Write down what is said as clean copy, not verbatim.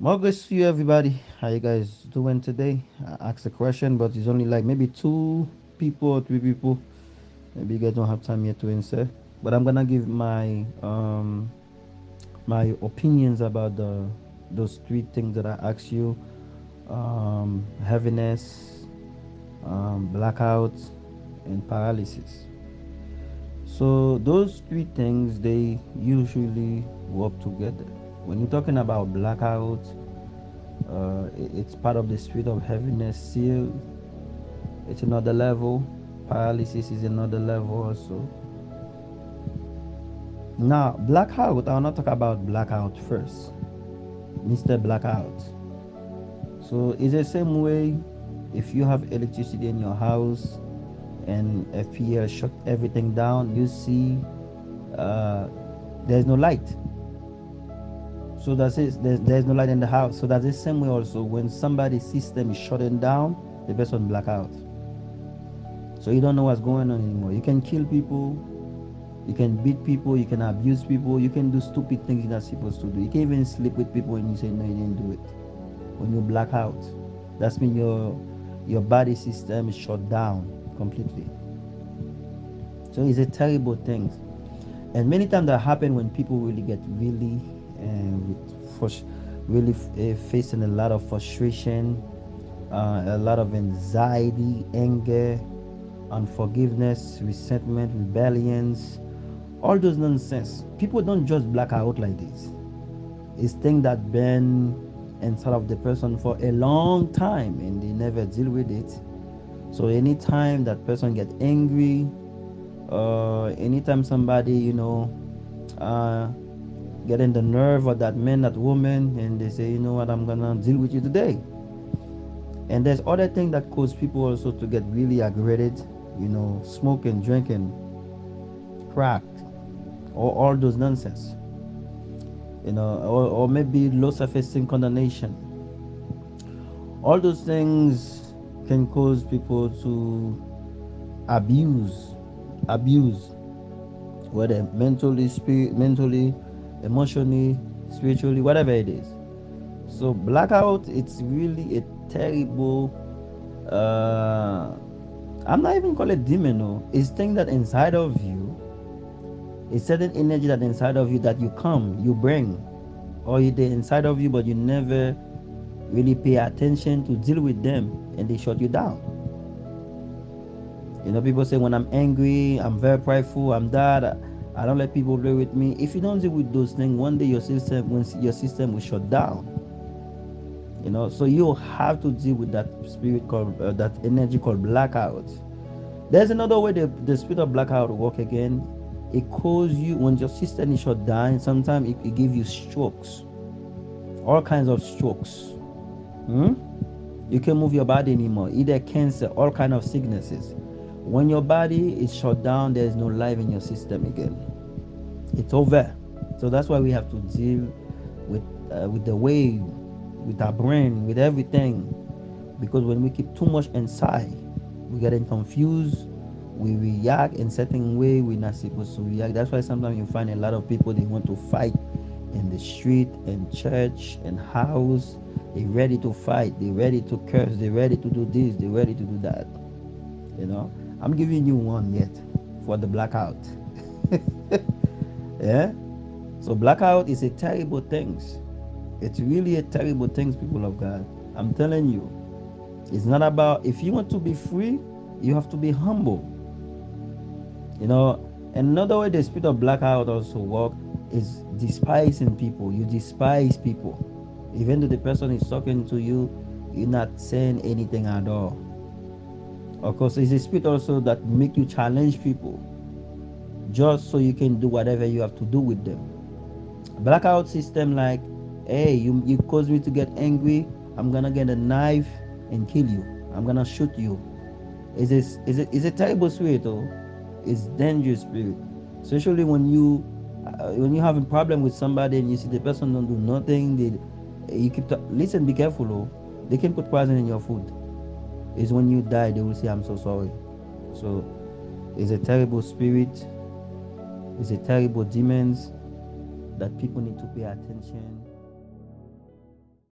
More grace to you, everybody. How you guys doing today? I asked a question, but it's only like maybe two people or three people. Maybe you guys don't have time yet to answer. But I'm gonna give my opinions about the those three things that I asked you: heaviness, blackout, and paralysis. So those three things they usually work together. When you're talking about blackout, it's part of the spirit of heaviness seal. It's another level. Paralysis is another level also. Now blackout, I want to talk about blackout first. Mr. Blackout. So it's the same way if you have electricity in your house and FPL shut everything down, you see uh, there's no light. So that's it. There's no light in the house. So that's the same way also when somebody's system is shutting down, the person blackout. So you don't know what's going on anymore. You can kill people, you can beat people, you can abuse people, you can do stupid things you're not supposed to do. You can even sleep with people and you say no, you didn't do it. When you black out, that's when your body system is shut down completely. So it's a terrible thing. And many times that happen when people really get really really facing a lot of frustration, a lot of anxiety, anger, unforgiveness, resentment, rebellions, all those nonsense. People don't just black out like this. It's things that been inside of the person for a long time and they never deal with it. So anytime that person get angry, anytime somebody uh, getting the nerve of that man, that woman, and they say, you know what, I'm gonna deal with you today. And there's other things that cause people also to get really aggravated, smoking, drinking, crack, or all those nonsense, or maybe low self-esteem, condemnation. All those things can cause people to abuse, whether mentally, emotionally, spiritually, whatever it is. So blackout, it's really a terrible. I'm not even call it demon. No, it's thing that inside of you, a certain energy that inside of you that you bring, or they inside of you, but you never really pay attention to deal with them, and they shut you down. People say when I'm angry, I'm very prideful, I'm that. I don't let people play with me. If you don't deal with those things, one day your system will shut down. So you have to deal with that spirit called that energy called blackout. There's another way the spirit of blackout work again. It cause you when your system is shut down. Sometimes it gives you strokes, all kinds of strokes. You can't move your body anymore, either cancer, all kind of sicknesses. When your body is shut down, there's no life in your system again. It's over. So that's why we have to deal with the way, with our brain, with everything. Because when we keep too much inside, we getting confused. We react in certain way we're not supposed to react. That's why sometimes you find a lot of people, they want to fight in the street, in church, in house. They're ready to fight. They're ready to curse. They're ready to do this. They're ready to do that. I'm giving you one yet for the blackout. Yeah. So blackout is a terrible thing. It's really a terrible thing, people of God. I'm telling you. It's not about, if you want to be free, you have to be humble. Another way the spirit of blackout also work is despising people. You despise people. Even though the person is talking to you, you're not saying anything at all. Of course, it's a spirit also that make you challenge people just so you can do whatever you have to do with them. Blackout system like, hey, you cause me to get angry, I'm gonna get a knife and kill you. I'm gonna shoot you. It's a terrible spirit, though. It's dangerous spirit, especially when you have a problem with somebody and you see the person don't do nothing. You listen. Be careful, oh. They can put poison in your food. It's when you die they will say I'm so sorry. So it's a terrible spirit. It's a terrible demons that people need to pay attention